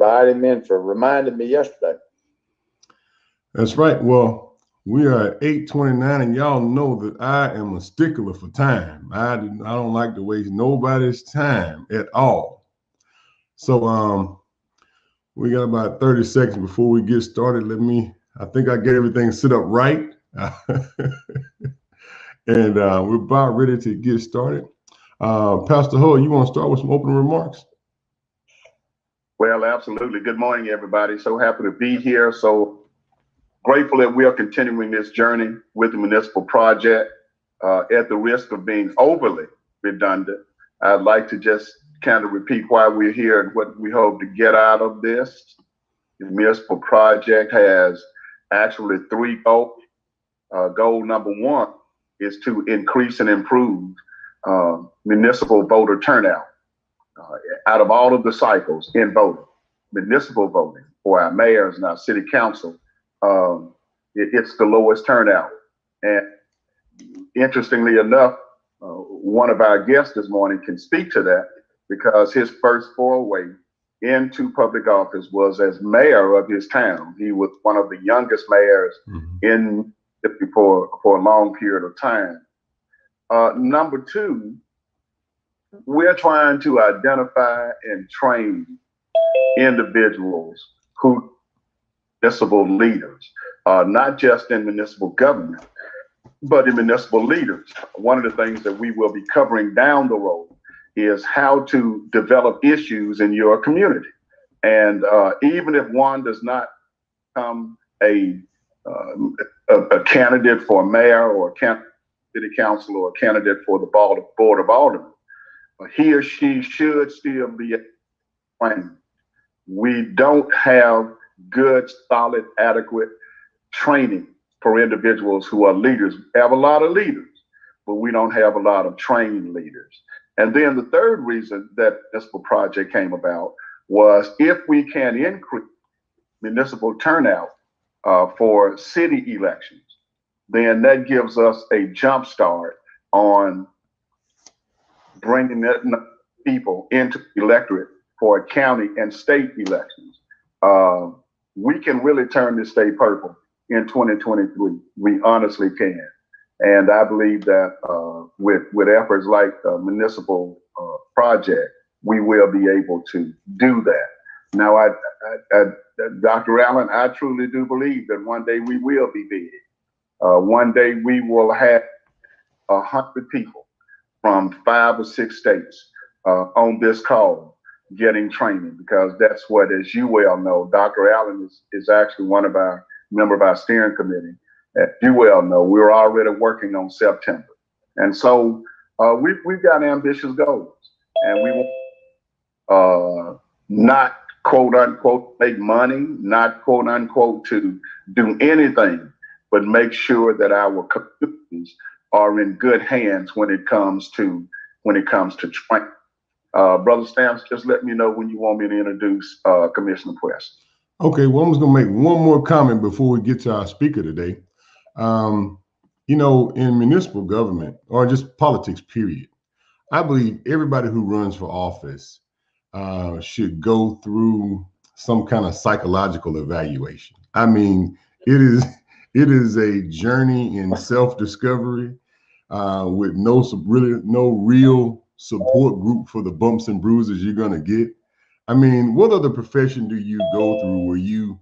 Everybody, for reminding me yesterday. That's right. Well, we are at 8:29, and y'all know that I am a stickler for time. I don't like to waste nobody's time at all. So we got about 30 seconds before we get started. I think I get everything set up right. And we're about ready to get started. Pastor Hull, you want to start with some opening remarks? Well, absolutely. Good morning, everybody. So happy to be here. So grateful that we are continuing this journey with the municipal project. At the risk of being overly redundant, I'd like to just kind of repeat why we're here and what we hope to get out of this. The municipal project has actually three goals. Goal number one is to increase and improve municipal voter turnout. Out of all of the cycles in voting, municipal voting for our mayors and our city council, it's the lowest turnout. And interestingly enough, one of our guests this morning can speak to that because his first foray into public office was as mayor of his town. He was one of the youngest mayors in for a long period of time. Number two, we're trying to identify and train individuals who municipal leaders, not just in municipal government, but in municipal leaders. One of the things that we will be covering down the road is how to develop issues in your community. And even if one does not become a candidate for mayor or city council or a candidate for the board of aldermen, he or she should still be trained. We don't have good, solid, adequate training for individuals who are leaders. We have a lot of leaders, but we don't have a lot of trained leaders. And then the third reason that this project came about was if we can increase municipal turnout for city elections, then that gives us a jump start on bringing that people into the electorate for county and state elections. We can really turn this state purple in 2023. We honestly can. And I believe that with efforts like the municipal project, we will be able to do that. Now, Dr. Allen, I truly do believe that one day we will be big. One day we will have 100 people from 5 or 6 states on this call getting training, because that's what, as you well know, Dr. Allen is actually one of our member of our steering committee. As you well know, we're already working on September. And so we've got ambitious goals, and we want not quote unquote make money, not quote unquote to do anything, but make sure that our communities are in good hands when it comes to training. Brother Stamps, just let me know when you want me to introduce Commissioner Presely. Okay, well, I'm just going to make one more comment before we get to our speaker today. In municipal government, or just politics, period, I believe everybody who runs for office should go through some kind of psychological evaluation. I mean, it is a journey in self-discovery with no real support group for the bumps and bruises you're going to get. I mean, what other profession do you go through where you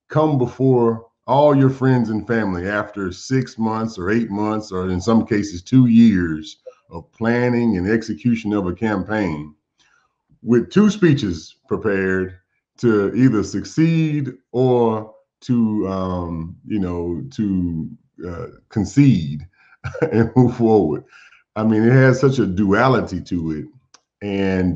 come before all your friends and family after 6 months or 8 months, or in some cases 2 years of planning and execution of a campaign, with 2 speeches prepared to either succeed or to concede and move forward? I mean, it has such a duality to it, and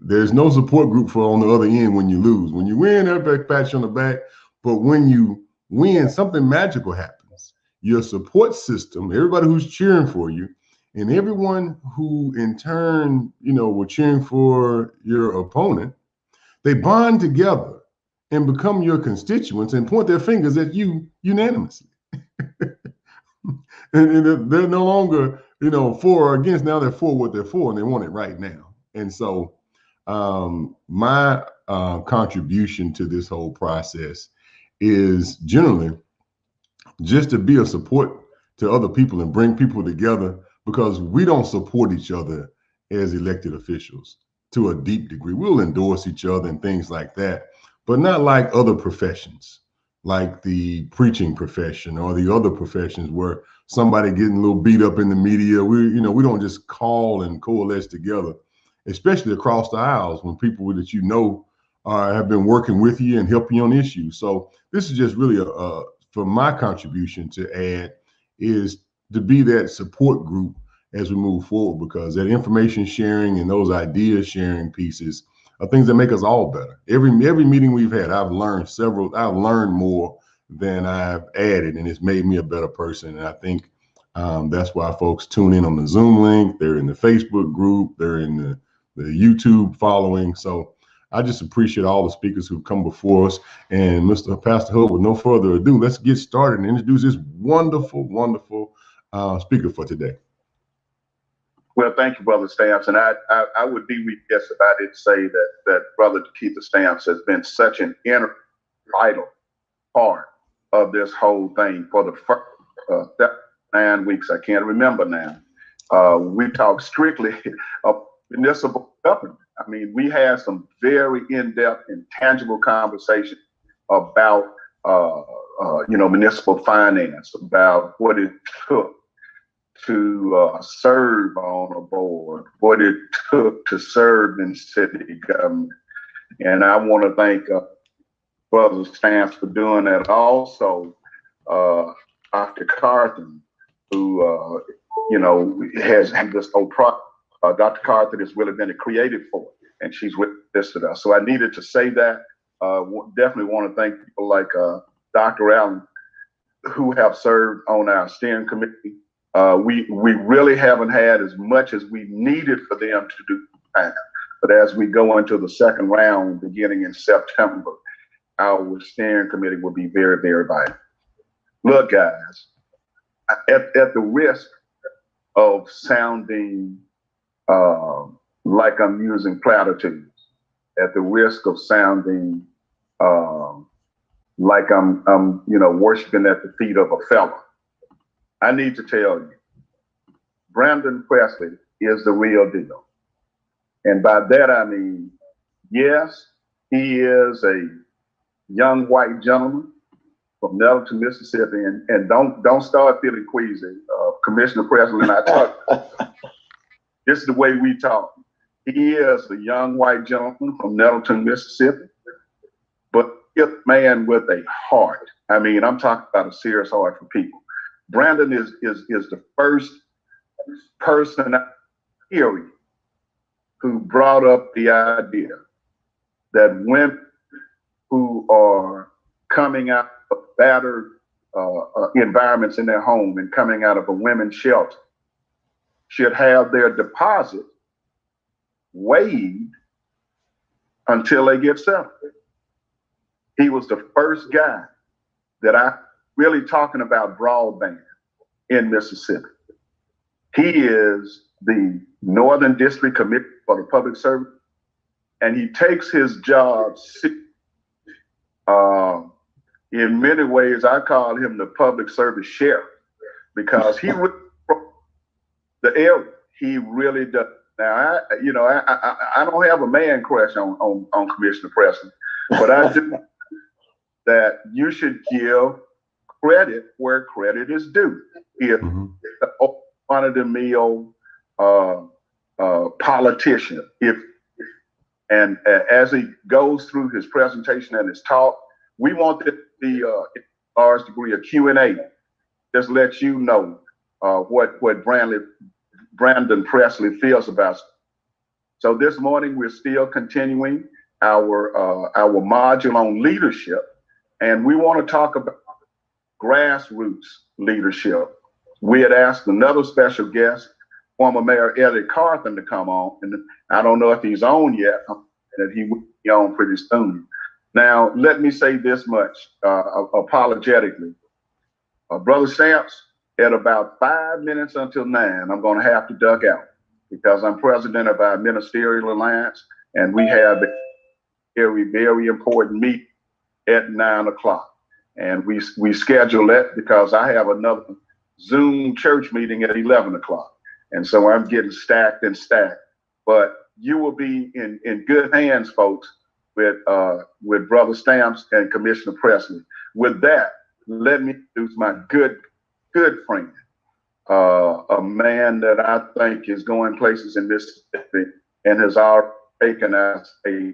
there's no support group for on the other end when you lose. When you win, everybody pats you on the back, but when you win, something magical happens. Your support system, everybody who's cheering for you, and everyone who in turn, were cheering for your opponent, they bond together and become your constituents and point their fingers at you unanimously. and they're no longer, for or against. Now they're for what they're for, and they want it right now. And so my contribution to this whole process is generally just to be a support to other people and bring people together, because we don't support each other as elected officials to a deep degree. We'll endorse each other and things like that, but not like other professions, like the preaching profession or the other professions where somebody getting a little beat up in the media. We don't just call and coalesce together, especially across the aisles when people that have been working with you and helping you on issues. So this is just really for my contribution to add is to be that support group as we move forward, because that information sharing and those idea sharing pieces are things that make us all better. Every meeting we've had, I've learned more than I've added, and it's made me a better person. And I think that's why folks tune in on the Zoom link. They're in the Facebook group. They're in the YouTube following. So I just appreciate all the speakers who've come before us. And Mr. Pastor Hood, with no further ado, let's get started and introduce this wonderful, wonderful speaker for today. Well, thank you, Brother Stamps. And I would be remiss if I didn't say that Brother DeKeither Stamps has been such an vital part of this whole thing for the first 9 weeks. I can't remember now. We talked strictly of municipal government. I mean, we had some very in-depth and tangible conversations about, municipal finance, about what it took to serve on a board, what it took to serve in city government. And I want to thank Brother Stamps for doing that. Also, Dr. Carthan, who, has this whole project. Dr. Carthan has really been a creative force, and she's with us today. So I needed to say that. Definitely want to thank people like Dr. Allen, who have served on our steering committee. We really haven't had as much as we needed for them to do. But as we go into the second round, beginning in September, our steering committee will be very, very vital. Look, guys, at the risk of sounding like I'm using platitudes, at the risk of sounding like I'm worshiping at the feet of a fella, I need to tell you, Brandon Presely is the real deal. And by that I mean, yes, he is a young white gentleman from Nettleton, Mississippi, and don't start feeling queasy. Commissioner Presely and I talk. This is the way we talk. He is a young white gentleman from Nettleton, Mississippi, but he's a man with a heart. I mean, I'm talking about a serious heart for people. Brandon is the first person, period, who brought up the idea that women who are coming out of battered environments in their home and coming out of a women's shelter should have their deposit waived until they get settled. He was the first guy that I really talking about broadband in Mississippi. He is the Northern District Committee for the Public Service, and he takes his job in many ways. I call him the public service sheriff, because he the area. He really does. Now, I don't have a man crush on Commissioner Preston, but I do that you should give credit where credit is due. If one of the meal politician, and as he goes through his presentation and his talk, we want it to be a large degree of Q&A. Just let you know what Brandon Presely feels about it. So this morning we're still continuing our module on leadership, and we want to talk about grassroots leadership. We had asked another special guest, former Mayor Eddie Carthan, to come on, and I don't know if he's on yet, that he will be on pretty soon. Now, let me say this much, apologetically. Brother Stamps, at about 5 minutes until 9, I'm going to have to duck out, because I'm president of our ministerial alliance, and we have very, very important meeting at 9 o'clock. And we schedule that because I have another Zoom church meeting at 11 o'clock. And so I'm getting stacked and stacked. But you will be in good hands, folks, with Brother Stamps and Commissioner Presely. With that, let me introduce my good friend, a man that I think is going places in Mississippi and has already taken us a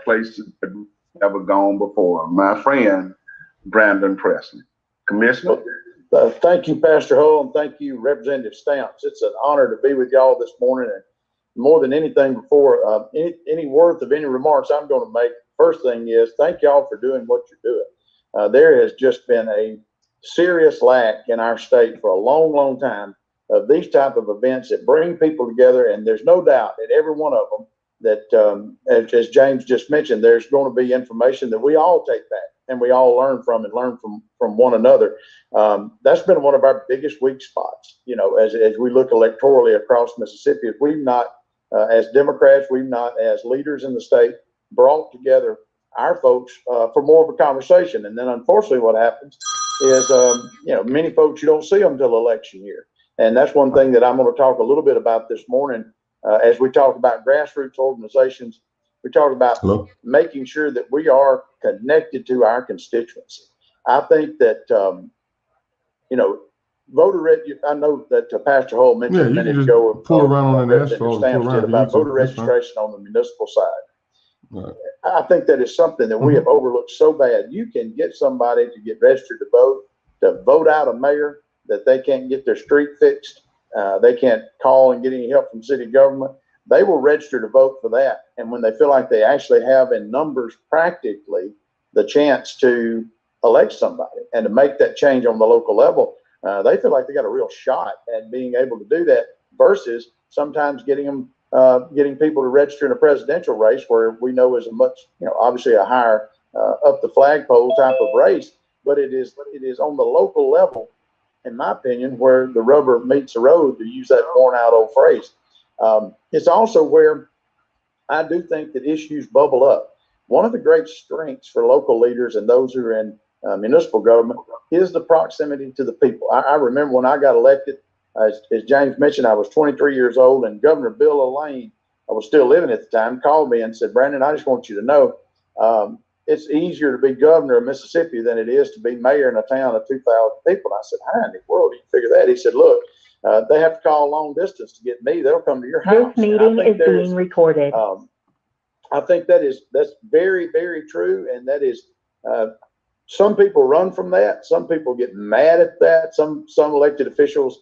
place that we've never gone before. My friend, Brandon Presely. Commissioner? Thank you, Pastor Hull, and thank you, Representative Stamps. It's an honor to be with y'all this morning. And more than anything, before any worth of any remarks I'm going to make, first thing is thank y'all for doing what you're doing. There has just been a serious lack in our state for a long, long time of these type of events that bring people together. And there's no doubt that every one of them that, as James just mentioned, there's going to be information that we all take back and we all learn from one another. That's been one of our biggest weak spots, you know, as we look electorally across Mississippi. If we've not, as Democrats, we've not, as leaders in the state, brought together our folks for more of a conversation. And then unfortunately what happens is, you know, many folks, you don't see them until election year. And that's one thing that I'm going to talk a little bit about this morning. As we talk about grassroots organizations, we talk about making sure that we are connected to our constituency. I think that, you know, I know that Pastor Hull mentioned a minute ago pull around on that about voter registration on the municipal side. Right. I think that is something that we have overlooked so bad. You can get somebody to get registered to vote out a mayor that they can't get their street fixed. They can't call and get any help from city government. They will register to vote for that. And when they feel like they actually have in numbers practically the chance to elect somebody and to make that change on the local level, they feel like they got a real shot at being able to do that versus sometimes getting people to register in a presidential race where we know is a much, you know, obviously a higher up the flagpole type of race, but it is on the local level, in my opinion, where the rubber meets the road, to use that worn out old phrase. It's also where I do think that issues bubble up. One of the great strengths for local leaders and those who are in municipal government is the proximity to the people. I remember when I got elected, as James mentioned, I was 23 years old, and Governor Bill O'Lane, I was still living at the time, called me and said, "Brandon, I just want you to know, it's easier to be governor of Mississippi than it is to be mayor in a town of 2,000 people." And I said, "How in the world do you figure that?" He said, "Look, they have to call long distance to get me. They'll come to your house." This meeting is being recorded. I think that's very, very true. And that is, some people run from that. Some people get mad at that. Some elected officials,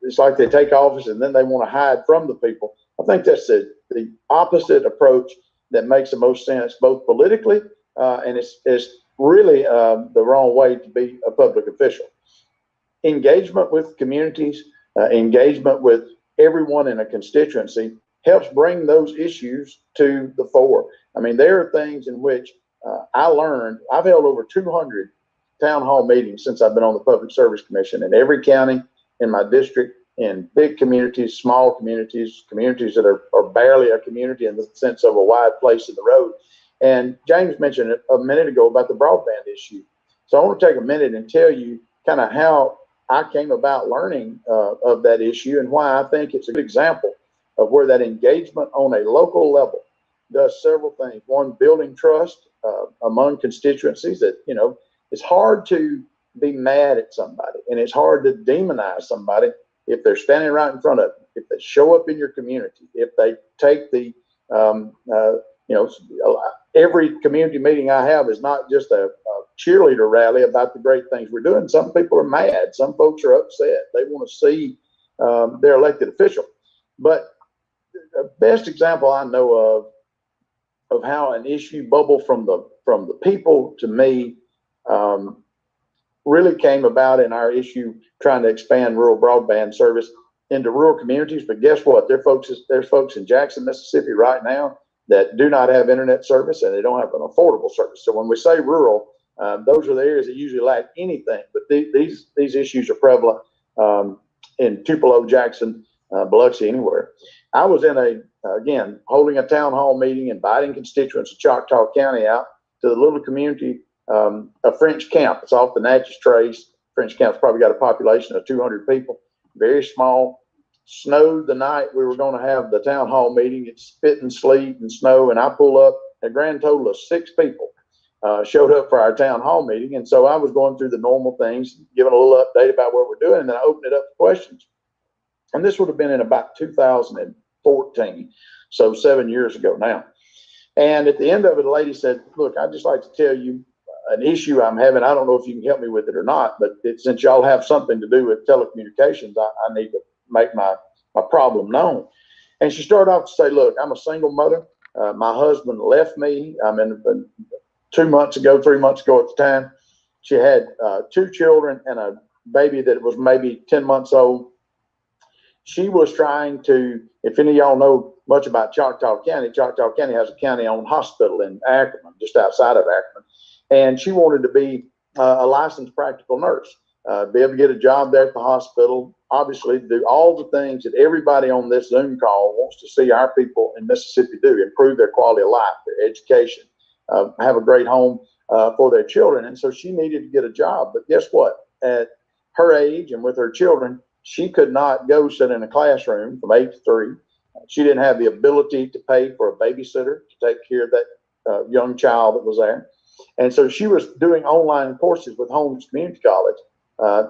it's like they take office and then they want to hide from the people. I think that's the opposite approach that makes the most sense, both politically, and it's really the wrong way to be a public official. Engagement with communities, engagement with everyone in a constituency helps bring those issues to the fore. I mean, there are things in which I learned. I've held over 200 town hall meetings since I've been on the Public Service Commission in every county in my district, in big communities, small communities, communities that are barely a community in the sense of a wide place in the road. And James mentioned it a minute ago about the broadband issue. So I want to take a minute and tell you kind of how I came about learning of that issue and why I think it's a good example of where that engagement on a local level does several things. One, building trust among constituencies. That, you know, it's hard to be mad at somebody and it's hard to demonize somebody if they're standing right in front of you, if they show up in your community, if they take the, you know, every community meeting I have is not just a cheerleader rally about the great things we're doing. Some people are mad. Some folks are upset. They want to see their elected official. But the best example I know of how an issue bubbled from the people to me really came about in our issue trying to expand rural broadband service into rural communities. But guess what? There's folks in Jackson, Mississippi right now that do not have internet service and they don't have an affordable service. So when we say rural, those are the areas that usually lack anything. But these issues are prevalent in Tupelo, Jackson, Biloxi, anywhere. I was in again, holding a town hall meeting, inviting constituents of Choctaw County out to the little community of French Camp. It's off the Natchez Trace. French Camp's probably got a population of 200 people, very small. Snowed the night we were going to have the town hall meeting. It's spitting sleet and snow, and I pull up. A grand total of 6 people showed up for our town hall meeting. And so I was going through the normal things, giving a little update about what we're doing, and then I opened it up to questions. And this would have been in about 2014, so 7 years ago now. And at the end of it, the lady said, look, I'd just like to tell you an issue I'm having. I don't know if you can help me with it or not, but since y'all have something to do with telecommunications, I need to make my problem known. And she started off to say, look, I'm a single mother. My husband left me. I mean, 3 months ago at the time. She had 2 children and a baby that was maybe 10 months old. She was trying to, if any of y'all know much about Choctaw County has a county-owned hospital in Ackerman, just outside of Ackerman. And she wanted to be a licensed practical nurse, be able to get a job there at the hospital, obviously do all the things that everybody on this Zoom call wants to see our people in Mississippi do, improve their quality of life, their education, have a great home for their children. And so she needed to get a job. But guess what? At her age and with her children, she could not go sit in a classroom from 8 to 3. She didn't have the ability to pay for a babysitter to take care of that young child that was there. And so she was doing online courses with Holmes Community College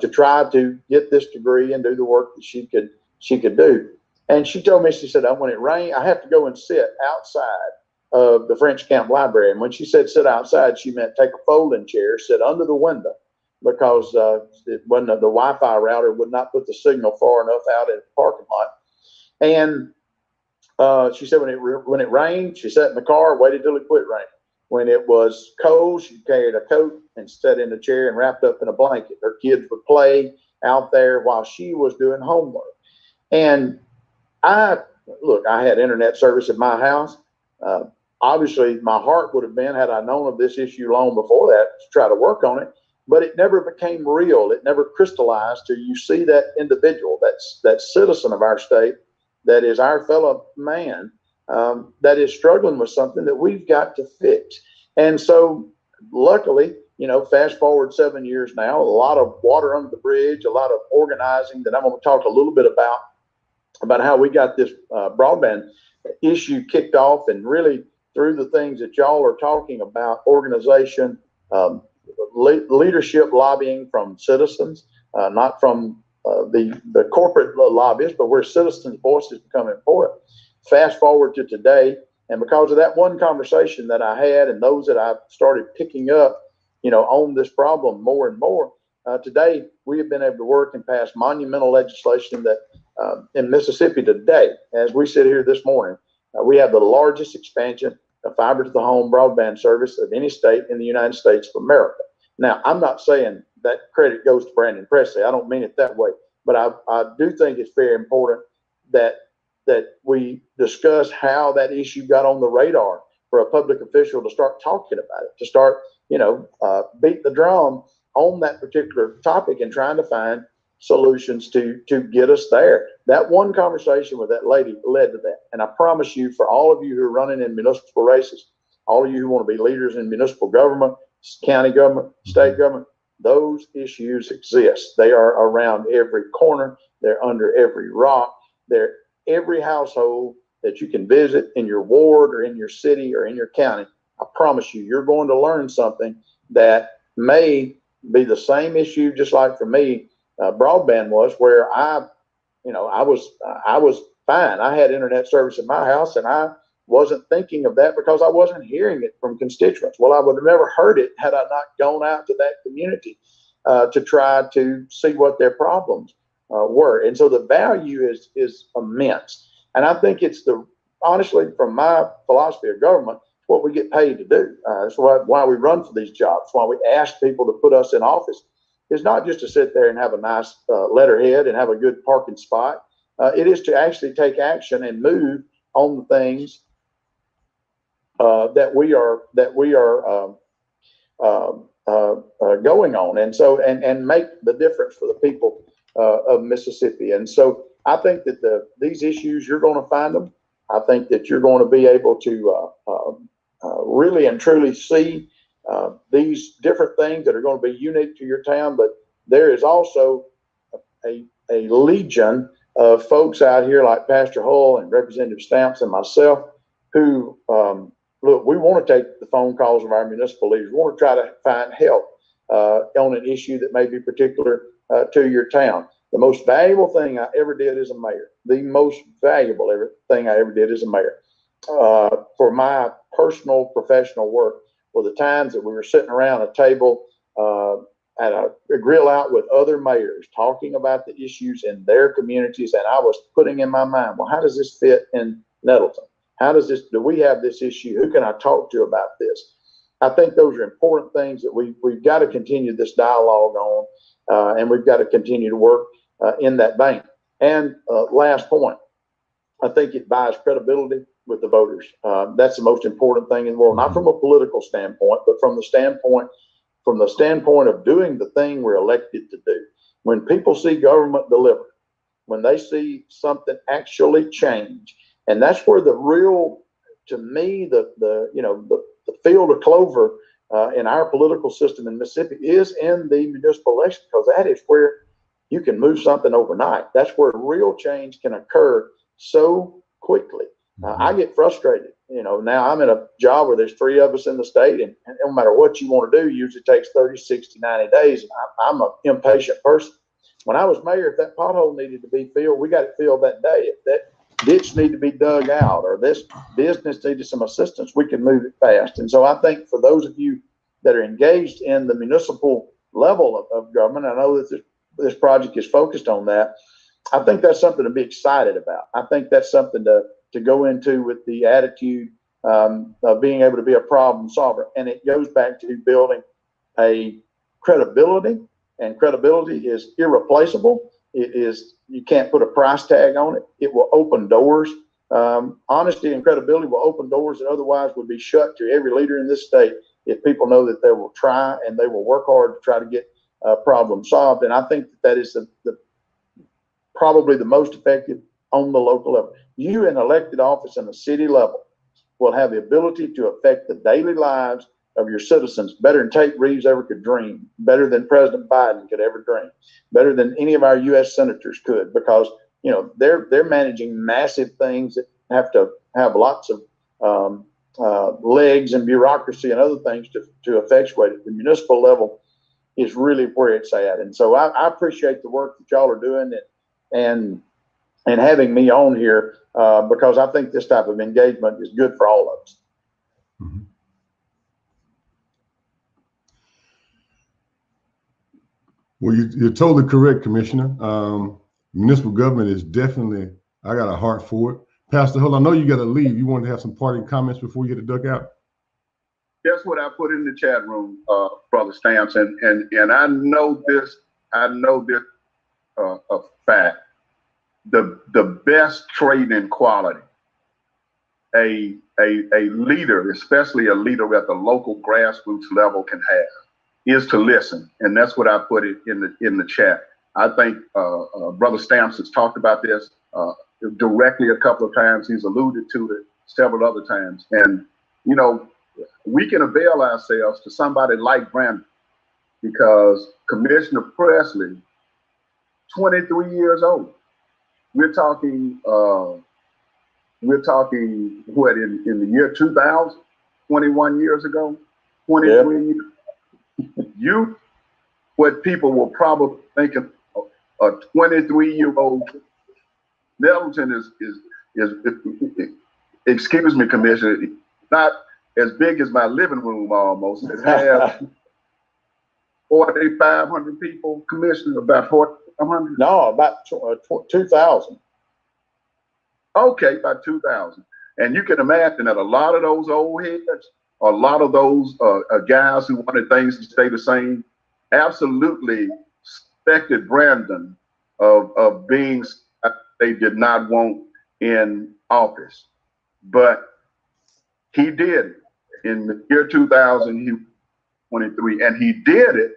to try to get this degree and do the work that she could do. And she told me, she said, when it rained, I have to go and sit outside of the French Camp Library. And when she said sit outside, she meant take a folding chair, sit under the window, because it wasn't the Wi-Fi router would not put the signal far enough out in the parking lot. And she said when it rained, she sat in the car, waited till it quit raining. When it was cold, she carried a coat and sat in the chair and wrapped up in a blanket. Her kids would play out there while she was doing homework. And I had internet service at my house. Obviously, my heart would have been, had I known of this issue long before that, to try to work on it. But it never became real. It never crystallized till you see that individual, that citizen of our state, that is our fellow man, that is struggling with something that we've got to fix. And so luckily, fast forward 7 years now, a lot of water under the bridge, a lot of organizing that I'm going to talk a little bit about how we got this broadband issue kicked off, and really through the things that y'all are talking about, organization, leadership, lobbying from citizens, not from the corporate lobbyists, but where citizens' voices become important. Fast forward to today, and because of that one conversation that I had and those that I've started picking up, on this problem more and more, today we have been able to work and pass monumental legislation that in Mississippi today, as we sit here this morning, we have the largest expansion of fiber to the home broadband service of any state in the United States of America. Now, I'm not saying that credit goes to Brandon Presely. I don't mean it that way, but I do think it's very important that we discuss how that issue got on the radar for a public official to start talking about it, to start, beat the drum on that particular topic and trying to find solutions to get us there. That one conversation with that lady led to that. And I promise you, for all of you who are running in municipal races, all of you who want to be leaders in municipal government, county government, state government, those issues exist. They are around every corner. They're under every rock. They're every household that you can visit in your ward or in your city or in your county. I promise you, you're going to learn something that may be the same issue, just like for me, broadband was, where I was fine. I had internet service in my house, and I wasn't thinking of that because I wasn't hearing it from constituents. Well, I would have never heard it had I not gone out to that community to try to see what their problems were. And so the value is immense. And I think it's honestly, from my philosophy of government, what we get paid to do. That's why we run for these jobs, why we ask people to put us in office. Is not just to sit there and have a nice letterhead and have a good parking spot. It is to actually take action and move on the things that we are going on, and so and make the difference for the people of Mississippi. And so I think that these issues, you're going to find them I think that you're going to be able to really and truly see these different things that are going to be unique to your town. But there is also a legion of folks out here like Pastor Hull and Representative Stamps and myself who, look, we want to take the phone calls of our municipal leaders. We want to try to find help on an issue that may be particular to your town. The most valuable thing I ever did as a mayor, the most valuable thing I ever did as a mayor, for my personal professional work, were the times that we were sitting around a table at a grill out with other mayors talking about the issues in their communities. And I was putting in my mind, well, how does this fit in Nettleton? How does this, do we have this issue? Who can I talk to about this? I think those are important things that we've got to continue this dialogue on, and we've got to continue to work in that vein. And last point, I think it buys credibility with the voters. That's the most important thing in the world, not from a political standpoint, but from the standpoint of doing the thing we're elected to do. When people see government deliver, when they see something actually change, and that's where the real, to me, the field of clover in our political system in Mississippi is in the municipal election, because that is where you can move something overnight. That's where real change can occur so quickly. I get frustrated. Now I'm in a job where there's 3 of us in the state, and no matter what you want to do, usually takes 30, 60, 90 days. And I'm an impatient person. When I was mayor, if that pothole needed to be filled, we got it filled that day. If that ditch needed to be dug out, or this business needed some assistance, we can move it fast. And so I think for those of you that are engaged in the municipal level of government, I know that this project is focused on that. I think that's something to be excited about. I think that's something to go into with the attitude of being able to be a problem solver. And it goes back to building a credibility, and credibility is irreplaceable. It is, you can't put a price tag on it. It will open doors. Honesty and credibility will open doors that otherwise would be shut to every leader in this state if people know that they will try and they will work hard to try to get a problem solved. And I think that is probably the most effective on the local level. You in elected office in the city level will have the ability to affect the daily lives of your citizens better than Tate Reeves ever could dream, better than President Biden could ever dream, better than any of our U.S. senators could, because they're managing massive things that have to have lots of legs and bureaucracy and other things to effectuate it. The municipal level is really where it's at. And so I appreciate the work that y'all are doing and having me on here because I think this type of engagement is good for all of us. Mm-hmm. Well, you're totally correct, Commissioner. Municipal government is definitely, I got a heart for it. Pastor Hull, I know you got to leave. You wanted to have some parting comments before you get the duck out? Guess what I put in the chat room, Brother Stamps, and I know this a fact. The best trait in quality a leader, especially a leader at the local grassroots level, can have is to listen. And that's what I put it in the chat. I think Brother Stamps has talked about this directly a couple of times. He's alluded to it several other times. And, we can avail ourselves to somebody like Brandon, because Commissioner Presely, 23 years old. We're talking what, in the year 2000, 21 years ago, 23 years. What people will probably think of a 23-year-old. Nettleton is excuse me, Commissioner, not as big as my living room almost. It has 4,500 people, Commissioner, about 4,500? No, about 2,000. Okay, about 2,000. And you can imagine that a lot of those old heads, a lot of those guys who wanted things to stay the same, absolutely suspected Brandon of being they did not want in office. But he did. In the year 2000, he was 23, and he did it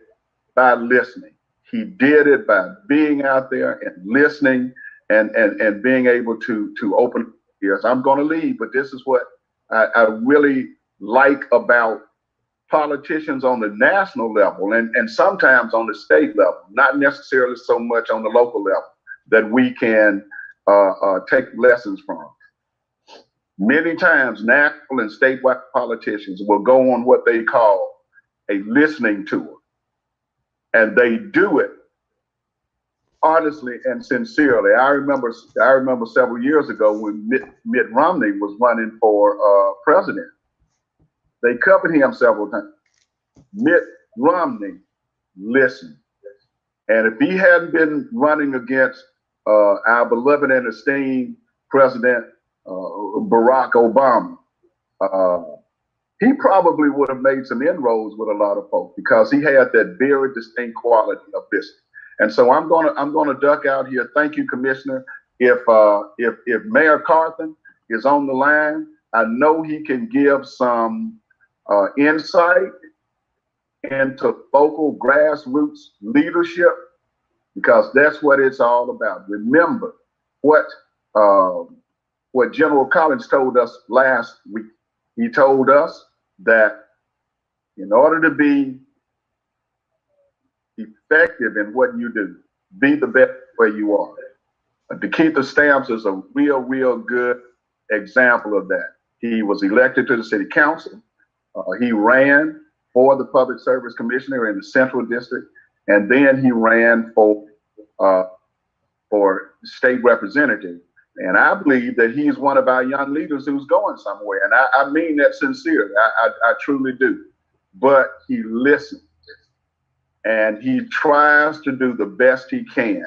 by listening. He did it by being out there and listening and being able to open Yes, I'm going to leave, but this is what I really like about politicians on the national level and sometimes on the state level, not necessarily so much on the local level, that we can take lessons from. Many times, national and statewide politicians will go on what they call a listening tour, and they do it honestly and sincerely. I remember several years ago when Mitt Romney was running for president. They covered him several times. Mitt Romney listened, and if he hadn't been running against our beloved and esteemed President Barack Obama, he probably would have made some inroads with a lot of folks because he had that very distinct quality of listening. And so I'm gonna duck out here. Thank you, Commissioner. If Mayor Carthan is on the line, I know he can give some insight into local grassroots leadership, because that's what it's all about. Remember what General Collins told us last week. He told us that in order to be effective in what you do, be the best where you are. DeKeither Stamps is a real good example of that. He was elected to the city council. He ran for the public service commissioner in the central district, and then he ran for state representative. And I believe that he's one of our young leaders who's going somewhere. And I mean that sincerely. I truly do. But he listens and he tries to do the best he can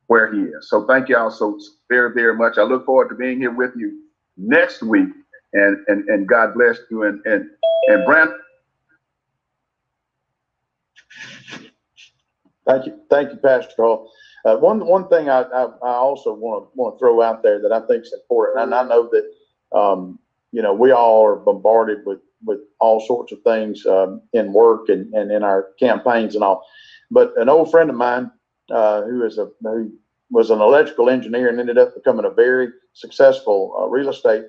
where he is. So thank y'all so very much. I look forward to being here with you next week. And God bless you. And Brandon. Thank you, Pastor Carl. One thing I also want to throw out there that I think is important, and I know that we all are bombarded with all sorts of things in work and in our campaigns and all. But an old friend of mine who was an electrical engineer and ended up becoming a very successful real estate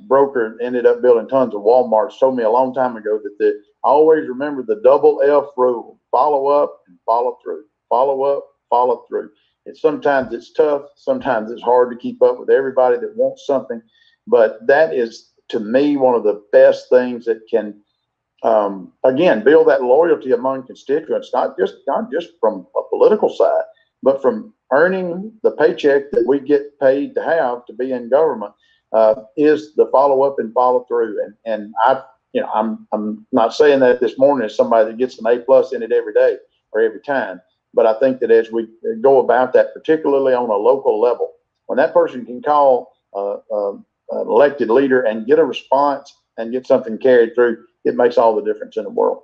broker, ended up building tons of Walmarts, told me a long time ago that I always remember the double F rule: follow up and follow through. Follow up, follow through. Sometimes it's tough. Sometimes it's hard to keep up with everybody that wants something. But that is, to me, one of the best things that can, again, build that loyalty among constituents, not just from a political side, but from earning the paycheck that we get paid to have to be in government, is the follow up and follow through. And I'm not saying that this morning as somebody that gets an A+ in it every day or every time. But I think that as we go about that, particularly on a local level, when that person can call an elected leader and get a response and get something carried through, it makes all the difference in the world.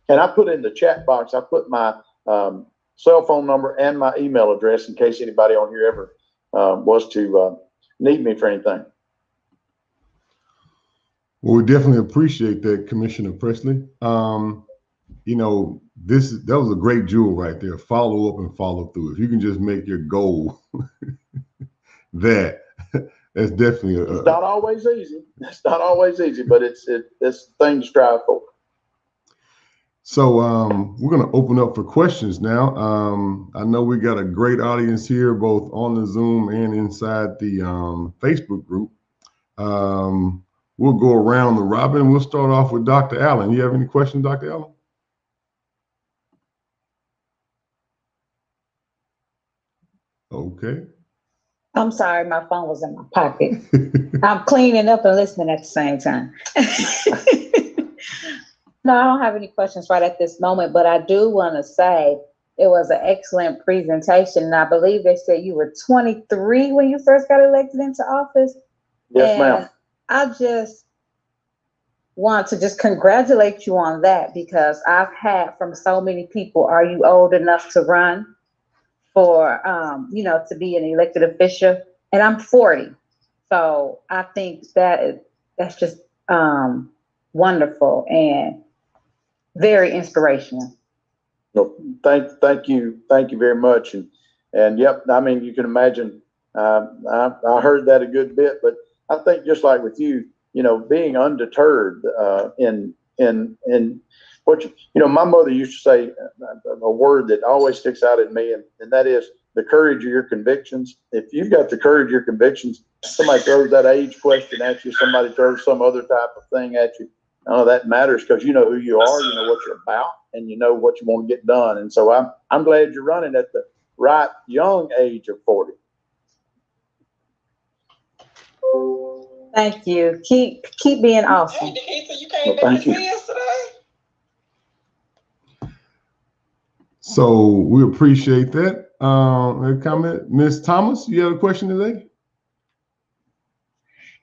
And I put in the chat box, I put my cell phone number and my email address in case anybody on here ever was to need me for anything. Well, we definitely appreciate that, Commissioner Presely. That was a great jewel right there. Follow up and follow through. If you can just make your goal that's definitely it's not always easy. It's not always easy, but it's the thing to strive for. So we're going to open up for questions now. I know we got a great audience here, both on the Zoom and inside the Facebook group. We'll go around the robin. We'll start off with Dr. Allen. You have any questions, Dr. Allen? Okay. I'm sorry, my phone was in my pocket. I'm cleaning up and listening at the same time. No, I don't have any questions right at this moment, but I do want to say it was an excellent presentation. And I believe they said you were 23 when you first got elected into office. Yes, ma'am. I just want to just congratulate you on that, because I've had from so many people, are you old enough to run for, to be an elected official? And I'm 40. So I think that's just wonderful and very inspirational. No, thank you very much. And yep, I mean, you can imagine I heard that a good bit, but I think just like with you, being undeterred in what my mother used to say a word that always sticks out in me, and that is the courage of your convictions. If you've got the courage of your convictions, somebody throws that age question at you, somebody throws some other type of thing at you, none of that matters, because you know who you are, you know what you're about, and you know what you want to get done. And so I'm glad you're running at the right young age of 40. Thank you. Keep being awesome. Hey, DeKeither, you came back to see us today. So we appreciate that. A comment, Ms. Thomas, you have a question today?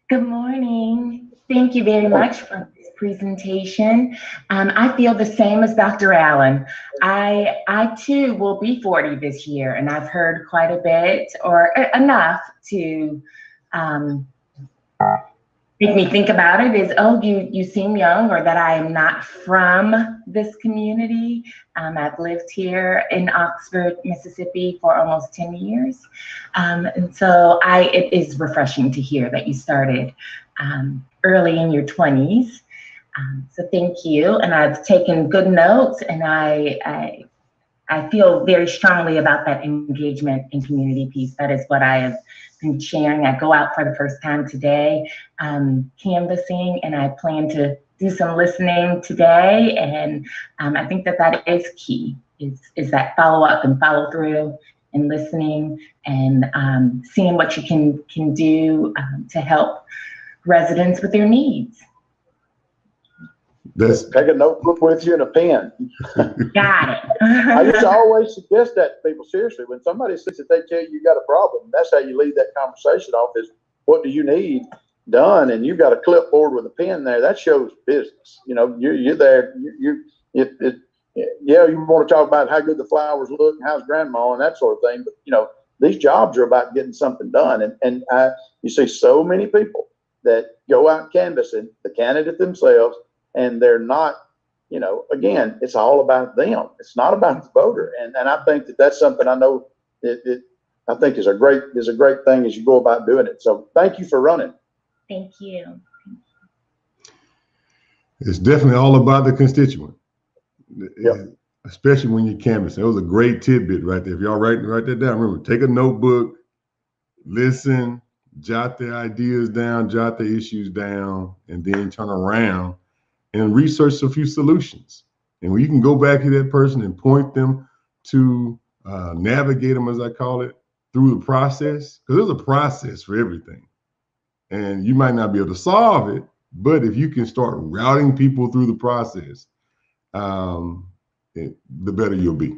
Good morning. Thank you very much for this presentation. I feel the same as Dr. Allen. I too will be 40 this year, and I've heard quite a bit or enough to make me think about it is, oh, you seem young, or that I am not from this community. I've lived here in Oxford, Mississippi for almost 10 years. And so it is refreshing to hear that you started early in your 20s. So thank you. And I've taken good notes, and I feel very strongly about that engagement and community piece. That is what I have been sharing. I go out for the first time today, canvassing, and I plan to do some listening today. And I think that is key, is that follow up and follow through and listening and seeing what you can do to help residents with their needs. Take a notebook with you and a pen. Got it. I used to always suggest that to people. Seriously, when somebody says that they tell you got a problem, that's how you lead that conversation off, is what do you need done? And you've got a clipboard with a pen there. That shows business. You're there. You want to talk about how good the flowers look and how's grandma and that sort of thing. But these jobs are about getting something done. And you see so many people that go out canvassing, the candidate themselves, and they're not, again, it's all about them. It's not about the voter. And I think that's something I know I think is a great thing as you go about doing it. So thank you for running. Thank you. It's definitely all about the constituent. Yep. Especially when you canvass. That was a great tidbit right there. If y'all write that down, remember, take a notebook, listen, jot their ideas down, jot the issues down, and then turn around and research a few solutions. And when you can go back to that person and point them to navigate them, as I call it, through the process, because there's a process for everything. And you might not be able to solve it, but if you can start routing people through the process, the better you'll be.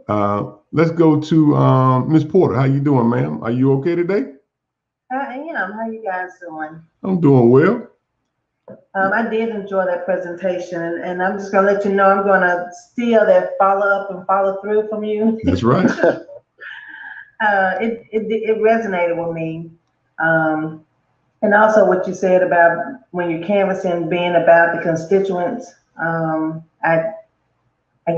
Let's go to Ms. Porter. How you doing, ma'am? Are you okay today? I am. How you guys doing? I'm doing well. I did enjoy that presentation, and I'm just going to let you know I'm going to steal that follow up and follow through from you. That's right. It resonated with me. And also what you said about when you're canvassing being about the constituents. I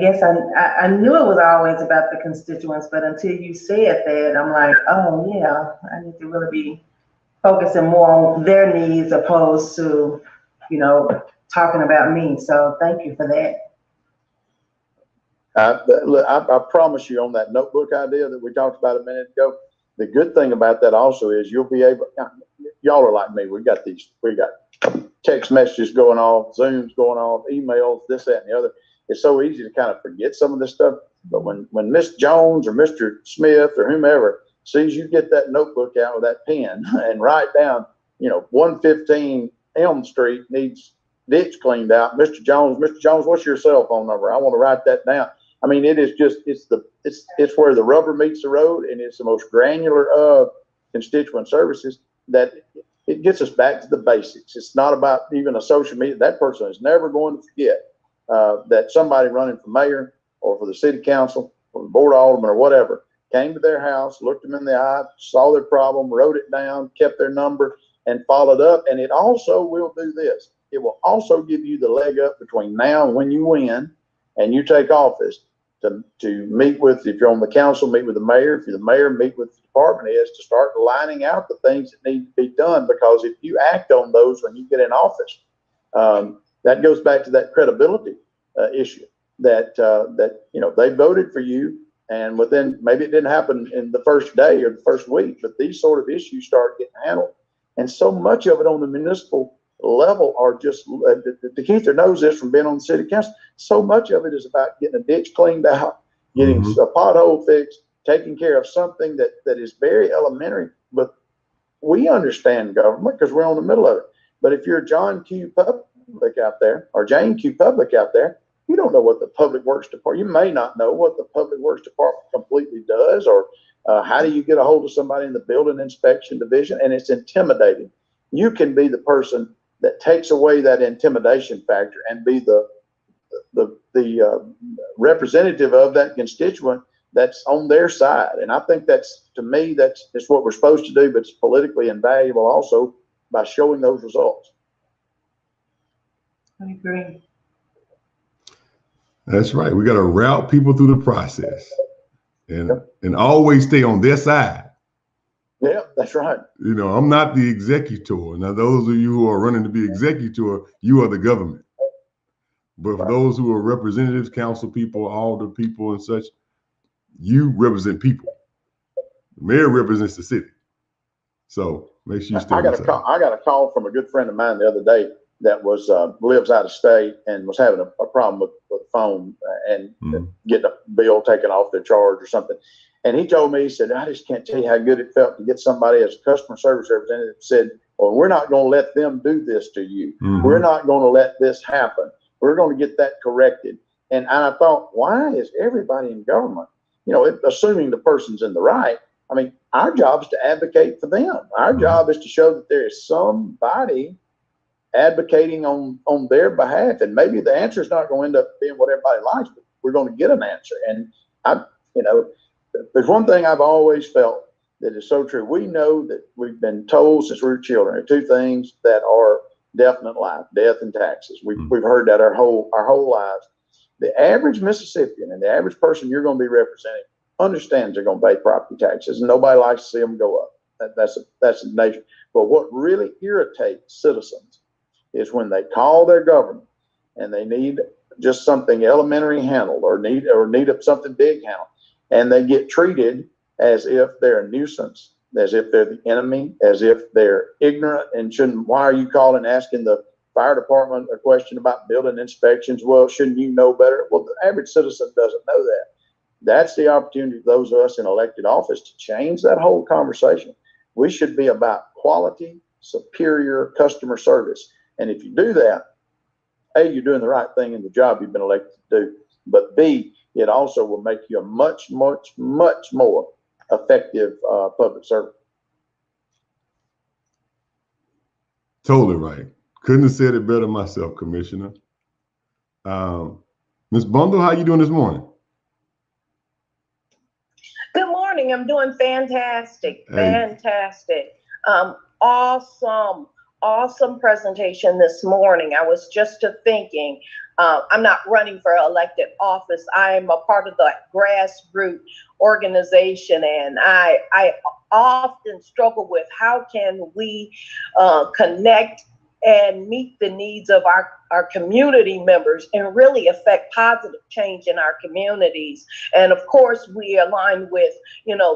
guess I knew it was always about the constituents, but until you said that, I'm like, oh yeah, I need to really be focusing more on their needs opposed to, talking about me. So thank you for that. I promise you on that notebook idea that we talked about a minute ago, the good thing about that also is you'll be able, y'all are like me. We got text messages going off, Zooms going off, emails, this, that, and the other. It's so easy to kind of forget some of this stuff. But when Miss Jones or Mr. Smith or whomever sees you get that notebook out with that pen and write down, 115 Elm Street needs ditch cleaned out. Mr. Jones, what's your cell phone number? I want to write that down. I mean, it is just, it's where the rubber meets the road, and it's the most granular of constituent services that it gets us back to the basics. It's not about even a social media. That person is never going to forget that somebody running for mayor or for the city council or the board of aldermen or whatever came to their house, looked them in the eye, saw their problem, wrote it down, kept their number, and followed up. And it also will do this. It will also give you the leg up between now and when you win and you take office, to meet with, if you're on the council, meet with the mayor. If you're the mayor, meet with the department heads to start lining out the things that need to be done. Because if you act on those when you get in office, that goes back to that credibility issue that they voted for you, and within, maybe it didn't happen in the first day or the first week, but these sort of issues start getting handled. And so much of it on the municipal level are just, DeKeither knows this from being on the city council, so much of it is about getting a ditch cleaned out, getting a pothole fixed, taking care of something that is very elementary. But we understand government because we're on the middle of it. But if you're John Q. Public out there, or Jane Q. Public out there, you don't know what the Public Works Department, you may not know what the Public Works Department completely does, or how do you get a hold of somebody in the building inspection division? And it's intimidating. You can be the person that takes away that intimidation factor and be the representative of that constituent that's on their side. And I think that's, to me, that's what we're supposed to do, but it's politically invaluable also by showing those results. I agree. That's right. We got to route people through the process and always stay on their side. Yeah, that's right. You know, I'm not the executor. Now, those of you who are running to be executor, you are the government. But for those who are representatives, council people, all the people and such, you represent people. The mayor represents the city. So make sure you stay. I got a call from a good friend of mine the other day that was lives out of state and was having a problem with the phone and getting a bill taken off their charge or something. And he told me, he said, I just can't tell you how good it felt to get somebody as a customer service representative said, well, we're not going to let them do this to you. We're not going to let this happen. We're going to get that corrected. And I thought, why is everybody in government, assuming the person's in the right, I mean, our job is to advocate for them. Our job is to show that there is somebody advocating on their behalf. And maybe the answer is not going to end up being what everybody likes, but we're going to get an answer. And there's one thing I've always felt that is so true. We know that we've been told since we were children, two things that are definite life: death and taxes. We've heard that our whole lives. The average Mississippian and the average person you're going to be representing understands they're going to pay property taxes, and nobody likes to see them go up. That's a nation. But what really irritates citizens is when they call their government and they need just something elementary handled or need something big handled, and they get treated as if they're a nuisance, as if they're the enemy, as if they're ignorant and shouldn't. Why are you calling asking the fire department a question about building inspections? Well, shouldn't you know better? Well, the average citizen doesn't know that. That's the opportunity for those of us in elected office to change that whole conversation. We should be about quality, superior customer service. And if you do that, A, you're doing the right thing in the job you've been elected to do. But B, it also will make you a much, much, much more effective public servant. Totally right. Couldn't have said it better myself, Commissioner. Ms. Bundle, how you doing this morning? Good morning. I'm doing fantastic. Hey. Fantastic. Awesome presentation this morning. I was just thinking, I'm not running for elected office. I'm a part of the grassroots organization, and I often struggle with how can we connect and meet the needs of our community members and really affect positive change in our communities. And of course, we align with,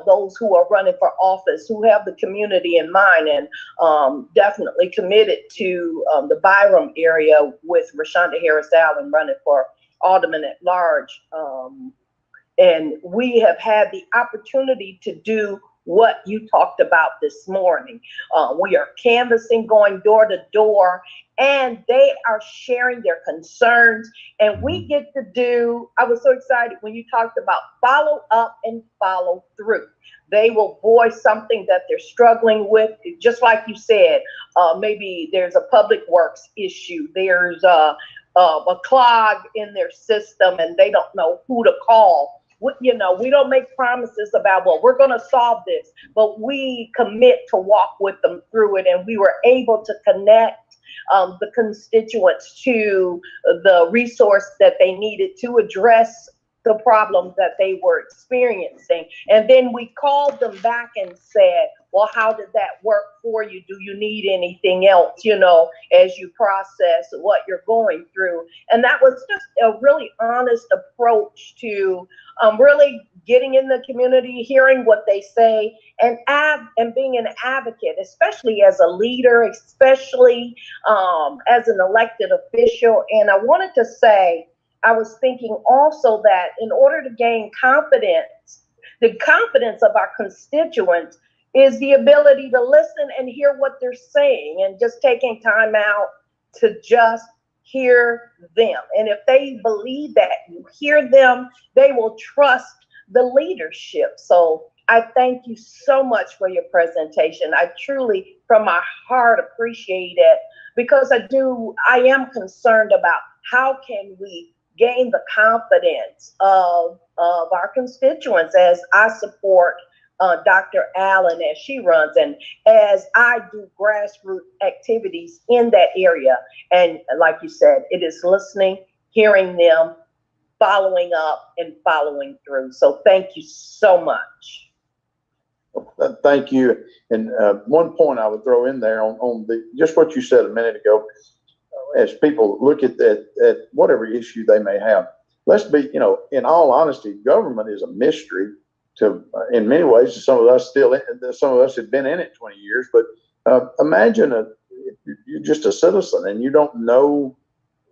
those who are running for office, who have the community in mind, and definitely committed to the Byram area with Rashonda Harris Allen running for Alderman at large. And we have had the opportunity to do what you talked about this morning. We are canvassing, going door to door, and they are sharing their concerns. And we get to do, I was so excited when you talked about follow up and follow through. They will voice something that they're struggling with, just like you said. Maybe there's a public works issue. There's a clog in their system and they don't know who to call. We don't make promises about, well, we're going to solve this, but we commit to walk with them through it. And we were able to connect the constituents to the resource that they needed to address the problems that they were experiencing. And then we called them back and said, well, how did that work for you? Do you need anything else, you know, as you process what you're going through? And that was just a really honest approach to really getting in the community, hearing what they say, and being an advocate, especially as a leader, especially as an elected official. And I wanted to say, I was thinking also that in order to gain confidence, the confidence of our constituents is the ability to listen and hear what they're saying, and just taking time out to just hear them. And if they believe that you hear them, they will trust the leadership. So I thank you so much for your presentation. I truly, from my heart, appreciate it, because I am concerned about how can we gain the confidence of our constituents, as I support Dr. Allen as she runs, and as I do grassroots activities in that area. And like you said, it is listening, hearing them, following up, and following through. So thank you so much. Thank you. And one point I would throw in there on just what you said a minute ago, as people look at whatever issue they may have, let's be, you know, in all honesty, government is a mystery to, in many ways, some of us have been in it 20 years, but imagine you're just a citizen and you don't know,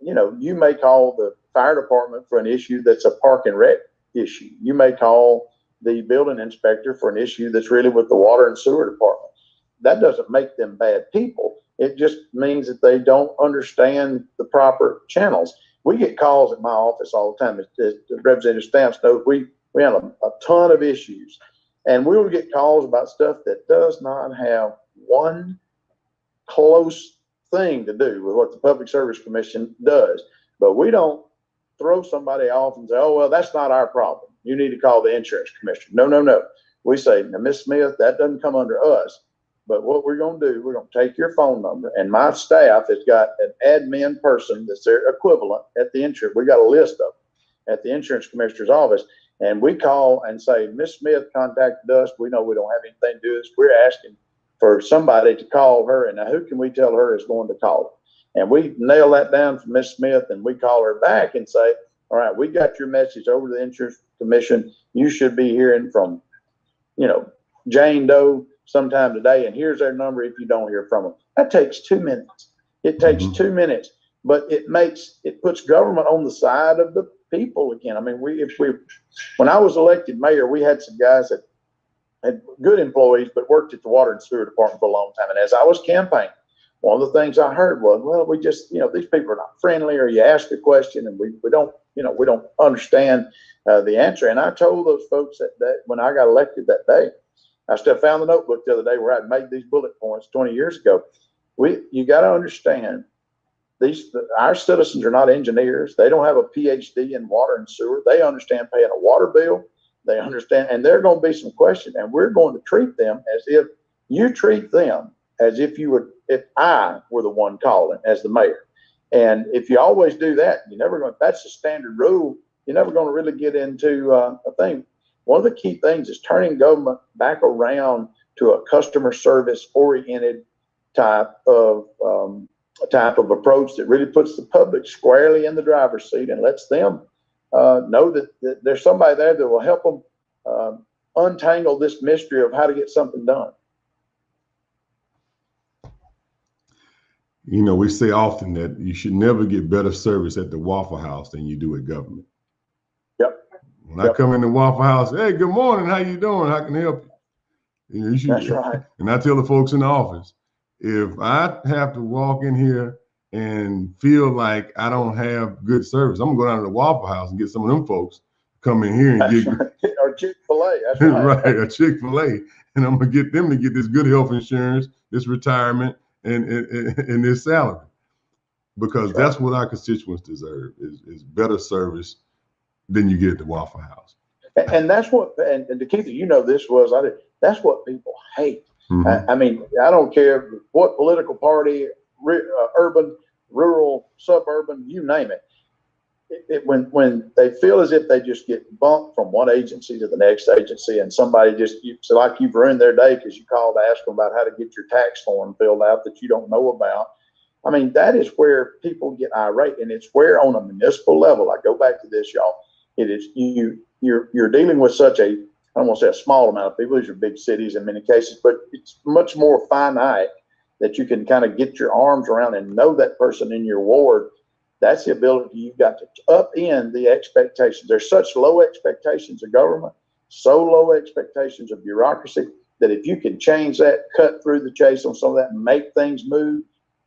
you know, you may call the fire department for an issue that's a park and rec issue. You may call the building inspector for an issue that's really with the water and sewer department. That doesn't make them bad people. It just means that they don't understand the proper channels. We get calls at my office all the time. As Representative Stamps knows, we have a ton of issues, and we will get calls about stuff that does not have one close thing to do with what the Public Service Commission does. But we don't throw somebody off and say, oh, well, that's not our problem. You need to call the insurance commissioner. No, no, no. We say, now, Ms. Smith, that doesn't come under us. But what we're going to do, we're going to take your phone number, and my staff has got an admin person that's their equivalent at the insurance. We got a list of them at the insurance commissioner's office, and we call and say, Ms. Smith contacted us. We know we don't have anything to do with this. We're asking for somebody to call her, and now who can we tell her is going to call her? And we nail that down for Ms. Smith, and we call her back and say, all right, we got your message over to the insurance commission. You should be hearing from, you know, Jane Doe sometime today, and here's their number if you don't hear from them. That takes 2 minutes. It takes 2 minutes, but it puts government on the side of the people again. I mean, when I was elected mayor, we had some guys that had good employees, but worked at the water and sewer department for a long time. And as I was campaigning, one of the things I heard was, well, we just, you know, these people are not friendly, or you ask a question and we don't, you know, we don't understand the answer. And I told those folks that when I got elected that day, I still found the notebook the other day where I'd made these bullet points 20 years ago. You got to understand, our citizens are not engineers. They don't have a PhD in water and sewer. They understand paying a water bill. They understand, and there are going to be some questions, and we're going to treat them as if you treat them as if I were the one calling as the mayor. And if you always do that, that's the standard rule. You're never going to really get into a thing. One of the key things is turning government back around to a customer service oriented type of approach that really puts the public squarely in the driver's seat and lets them know that there's somebody there that will help them untangle this mystery of how to get something done. You know, we say often that you should never get better service at the Waffle House than you do at government. Yep. When I come in the Waffle House, hey, good morning, how you doing? How can I help you? That's right. And I tell the folks in the office, if I have to walk in here and feel like I don't have good service, I'm gonna go down to the Waffle House and get some of them folks to come in here and get or Chick-fil-A. That's right. right, a Chick-fil-A, and I'm gonna get them to get this good health insurance, this retirement, and this salary, because that's what our constituents deserve is better service than you get at the Waffle House. And that's what, and DeKeither, you know, that's what people hate. I mean, I don't care what political party, urban, rural, suburban, you name it. when they feel as if they just get bumped from one agency to the next agency, and somebody so like you've ruined their day because you called to ask them about how to get your tax form filled out that you don't know about. I mean, that is where people get irate, and it's where on a municipal level, I go back to this, y'all, it is you're dealing with such I don't want to say a small amount of people. These are big cities in many cases, but it's much more finite that you can kind of get your arms around and know that person in your ward. That's the ability you've got to upend the expectations. There's such low expectations of government, so low expectations of bureaucracy, that if you can change that, cut through the chase on some of that, and make things move,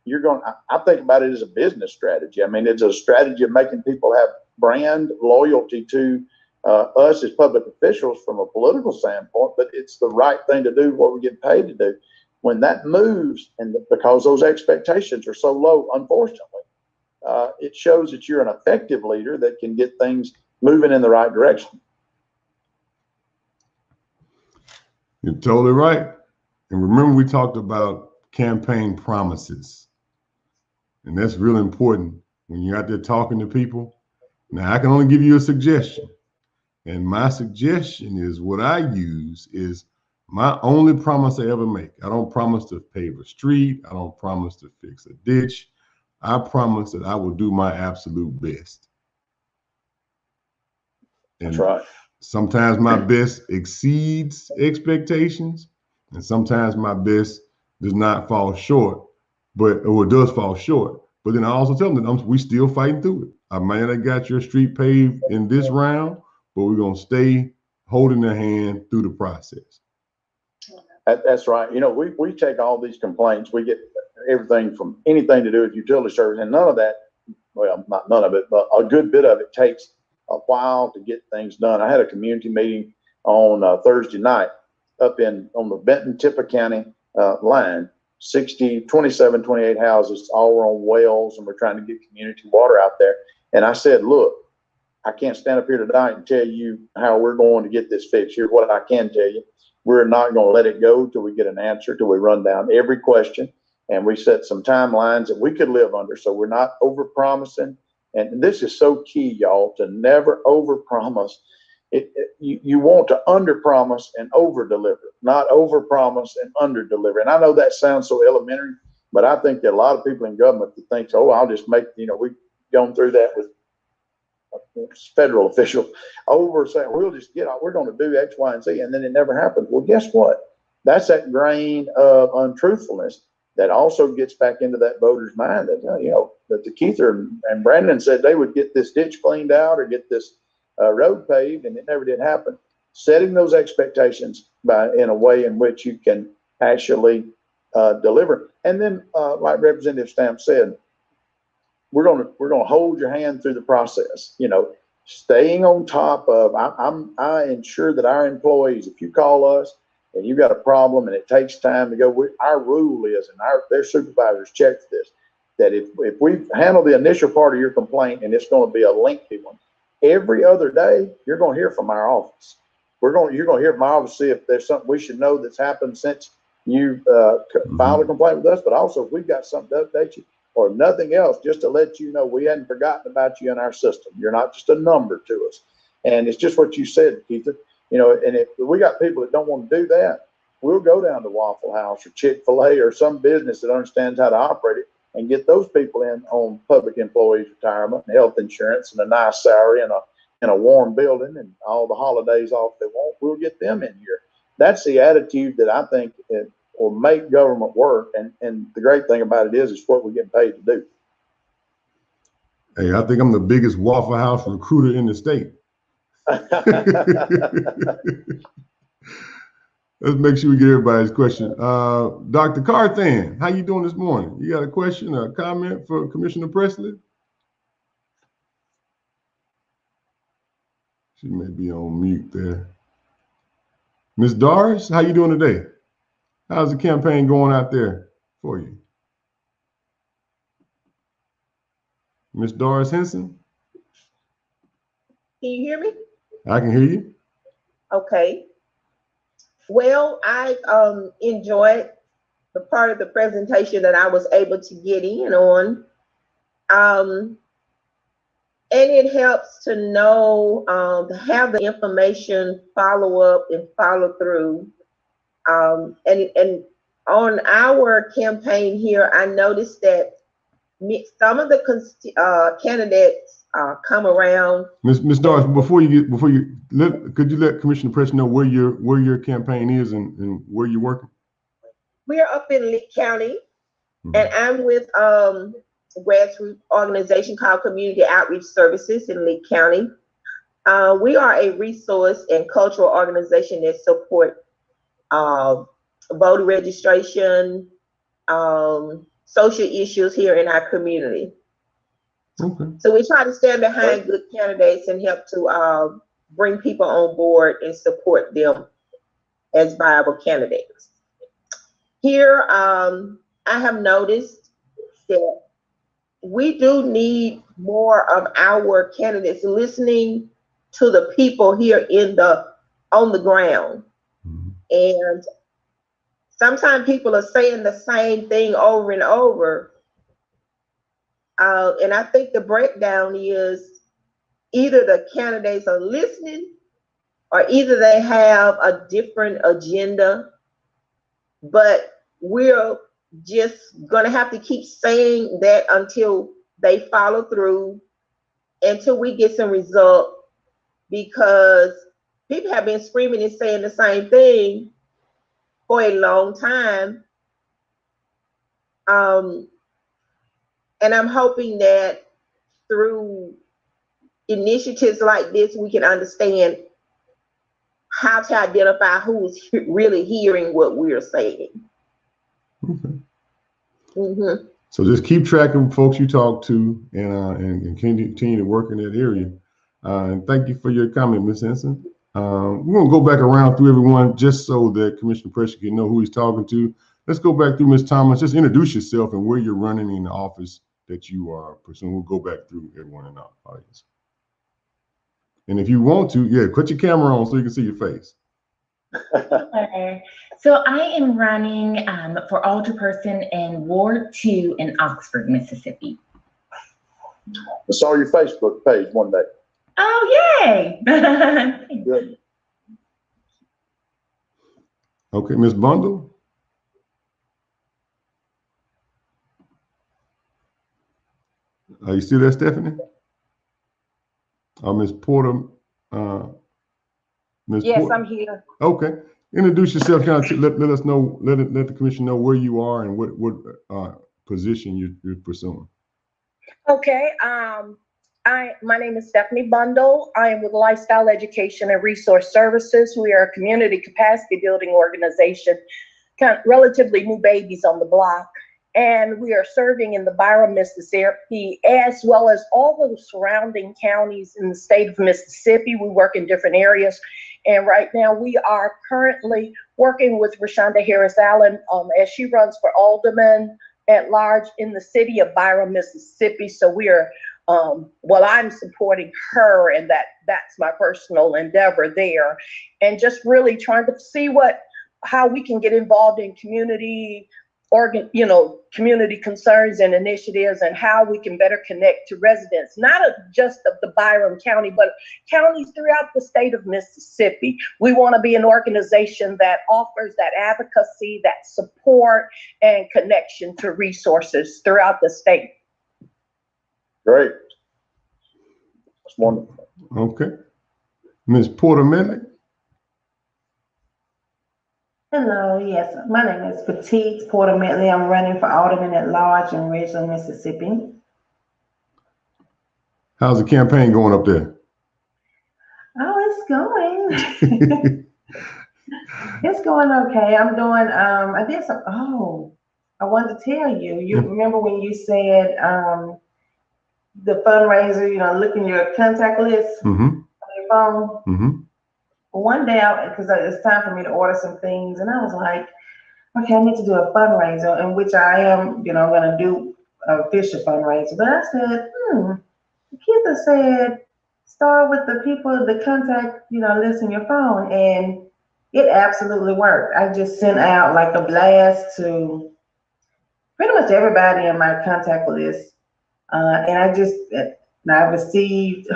I think about it as a business strategy. I mean, it's a strategy of making people have brand loyalty to us as public officials from a political standpoint, but it's the right thing to do, what we get paid to do. When that moves, and because those expectations are so low, unfortunately, it shows that you're an effective leader that can get things moving in the right direction. You're totally right. And remember, we talked about campaign promises. And that's really important when you're out there talking to people. Now, I can only give you a suggestion. And my suggestion is what I use is my only promise I ever make. I don't promise to pave a street. I don't promise to fix a ditch. I promise that I will do my absolute best. And that's right. Sometimes my best exceeds expectations, and sometimes my best does not fall short, or does fall short. But then I also tell them we still fighting through it. I may not have got your street paved in this round, but we're gonna stay holding their hand through the process. That's right. You know, we take all these complaints. We get everything from anything to do with utility service, and none of that, well, not none of it, but a good bit of it takes a while to get things done. I had a community meeting on Thursday night up on the Benton-Tippah County line, 27, 28 houses, all were on wells, and we're trying to get community water out there. And I said, look, I can't stand up here tonight and tell you how we're going to get this fixed. Here's what I can tell you. We're not going to let it go till we get an answer, till we run down every question. And we set some timelines that we could live under. So we're not over promising. And this is so key, y'all, to never over promise. You want to under promise and over deliver, not over promise and under deliver. And I know that sounds so elementary, but I think that a lot of people in government that think, oh, I'll just make, we've gone through that with federal officials over saying we're going to do X, Y, and Z, and then it never happens. Well, guess what? That's that grain of untruthfulness that also gets back into that voter's mind that that DeKeither and Brandon said they would get this ditch cleaned out or get this road paved, and it never did happen. Setting those expectations in a way in which you can actually deliver, and then like Representative Stamp said, we're going to hold your hand through the process. Staying on top of. I ensure that our employees, if you call us and you've got a problem and it takes time to go, our rule is, and their supervisors check this, that if we handle the initial part of your complaint and it's going to be a lengthy one, every other day you're going to hear from our office. You're going to hear from our office, see if there's something we should know that's happened since you filed a complaint with us, but also if we've got something to update you, or nothing else, just to let you know we hadn't forgotten about you in our system. You're not just a number to us. And it's just what you said, DeKeither. And if we got people that don't want to do that, we'll go down to Waffle House or Chick-fil-A or some business that understands how to operate it and get those people in on public employees retirement and health insurance and a nice salary and a warm building and all the holidays off they want. We'll get them in here. That's the attitude that I think will make government work. And the great thing about it is what we get paid to do. Hey, I think I'm the biggest Waffle House recruiter in the state. Let's make sure we get everybody's question. Dr. Carthan, how you doing this morning? You got a question or a comment for Commissioner Presely? She may be on mute there. Ms. Doris, how you doing today? How's the campaign going out there for you? Ms. Doris Henson? Can you hear me? I can hear you. Okay. Well, I enjoyed the part of the presentation that I was able to get in on. And it helps to know, to have the information, follow up and follow through. And on our campaign here, I noticed that some of the candidates come around. Ms. Doris, could you let Commissioner Presely know where your campaign is and where you're working? We're up in Lee County, and I'm with a grassroots organization called Community Outreach Services in Lee County. We are a resource and cultural organization that support voter registration, social issues here in our community. Okay. So we try to stand behind good candidates and help to bring people on board and support them as viable candidates. Here, I have noticed that we do need more of our candidates listening to the people here on the ground. And sometimes people are saying the same thing over and over. And I think the breakdown is either the candidates are listening or either they have a different agenda, but we're just gonna have to keep saying that until they follow through, until we get some result, because people have been screaming and saying the same thing for a long time. And I'm hoping that through initiatives like this, we can understand how to identify who's really hearing what we're saying. Okay. So just keep track of folks you talk to and continue to work in that area. And thank you for your comment, Ms. Henson. We're going to go back around through everyone just so that Commissioner Presely can know who he's talking to. Let's go back through Ms. Thomas. Just introduce yourself and where you're running in the office that you are pursuing. We'll go back through everyone in our audience. And if you want to, put your camera on so you can see your face. Okay. So I am running for alderperson in Ward 2 in Oxford, Mississippi. I saw your Facebook page one day. Oh, yay! Good. Okay, Ms. Bundle. Are you still there, Stephanie? Ms. Porter? Yes, I'm here. Okay. Introduce yourself. Kind of let us know. Let the commission know where you are and what position you're pursuing. Okay. My name is Stephanie Bundle. I am with Lifestyle Education and Resource Services. We are a community capacity building organization, kind of relatively new babies on the block. And we are serving in the Byram, Mississippi, as well as all the surrounding counties in the state of Mississippi. We work in different areas. And right now we are currently working with Rashonda Harris Allen as she runs for alderman at large in the city of Byram, Mississippi. So we are, I'm supporting her, and that's my personal endeavor there. And just really trying to see how we can get involved in community concerns and initiatives, and how we can better connect to residents, not just of the Byram County, but counties throughout the state of Mississippi. We want to be an organization that offers that advocacy, that support, and connection to resources throughout the state. Great. That's wonderful. Okay. Ms. Porter Medley. Hello, yes, my name is Petite Porter Medley. I'm running for alderman at large in Ridgeland, Mississippi. How's the campaign going up there? Oh, it's going. It's going okay. I'm doing, I did some, I wanted to tell you, remember when you said the fundraiser, look in your contact list on your phone? One day, because it's time for me to order some things, and I was like, okay, I need to do a fundraiser, in which I am, going to do a official fundraiser. But I said, DeKeither said, start with the people, the contact, list in your phone, and it absolutely worked. I just sent out like a blast to pretty much everybody in my contact list, and I just And I received,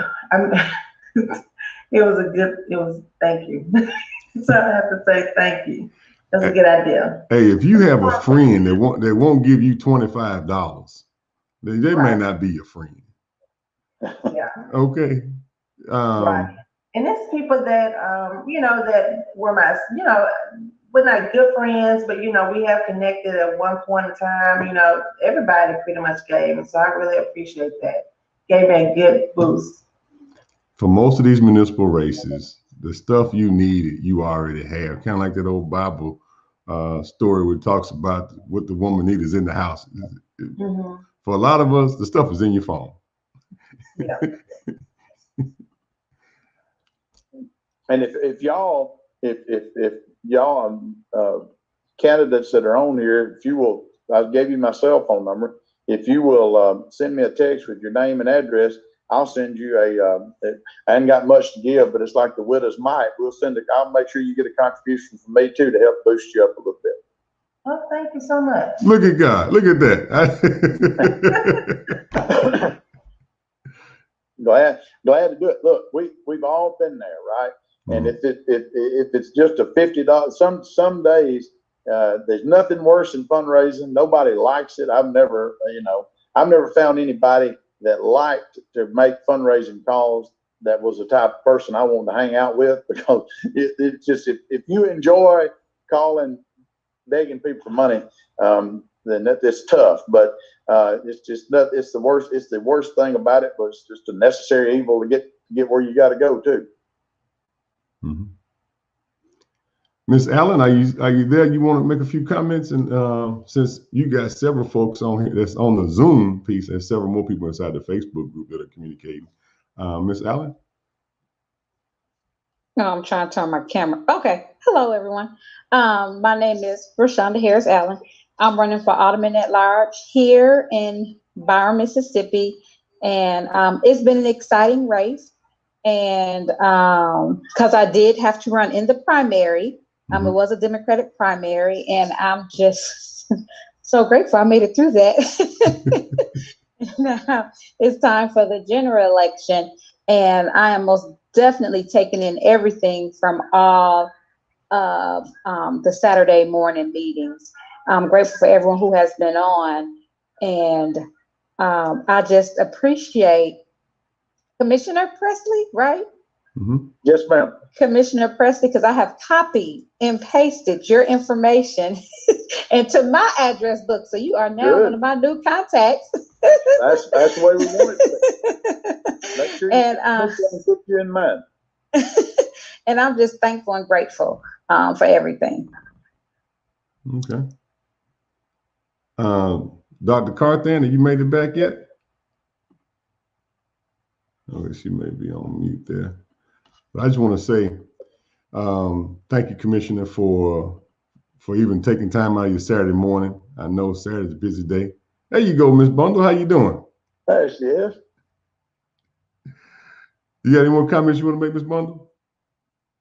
thank you. So I have to say thank you. That's a good idea. Hey, if you have a friend that won't give you $25, they may not be your friend. Yeah. Okay. Right. And it's people that, that were we're not good friends, but, we have connected at one point in time, everybody pretty much gave. And so I really appreciate that. Gave me a good boost. For most of these municipal races, the stuff you needed, you already have. Kind of like that old Bible story where it talks about what the woman needs is in the house. Mm-hmm. For a lot of us, the stuff is in your phone. Yeah. And if y'all candidates that are on here, if you will, I gave you my cell phone number. If you will send me a text with your name and address, I'll send you I ain't got much to give, but it's like the widow's mite. I'll make sure you get a contribution from me too to help boost you up a little bit. Oh, thank you so much. Look at God. Look at that. Glad to do it. Look, we've all been there, right? And if it's just a $50, some days there's nothing worse than fundraising. Nobody likes it. I've never found anybody that liked to make fundraising calls that was the type of person I wanted to hang out with, because it's just if you enjoy calling, begging people for money, then it's tough. But it's just not. It's the worst. It's the worst thing about it. But it's just a necessary evil to get where you got to go to. Mm-hmm. Ms. Allen, are you there? You want to make a few comments? And since you got several folks on here that's on the Zoom piece, there's several more people inside the Facebook group that are communicating. Ms. Allen? No, I'm trying to turn my camera. Okay. Hello, everyone. My name is Rashonda Harris Allen. I'm running for Alderman at Large here in Byron, Mississippi. And it's been an exciting race. And because I did have to run in the primary. It was a Democratic primary, and I'm just so grateful I made it through that. Now it's time for the general election, and I am most definitely taking in everything from all of the Saturday morning meetings. I'm grateful for everyone who has been on, and I just appreciate Commissioner Presely, right? Mm-hmm. Yes, ma'am. Commissioner Presely, because I have copied and pasted your information into my address book. So you are now one of my new contacts. That's the way we want it to be. Make sure you put you in mind. And I'm just thankful and grateful for everything. Okay. Dr. Carthan, have you made it back yet? Oh, she may be on mute there. But I just want to say thank you, Commissioner, for even taking time out of your Saturday morning. I know Saturday's a busy day. There you go, Ms. Bundle. How you doing? There she is. You got any more comments you want to make, Ms. Bundle?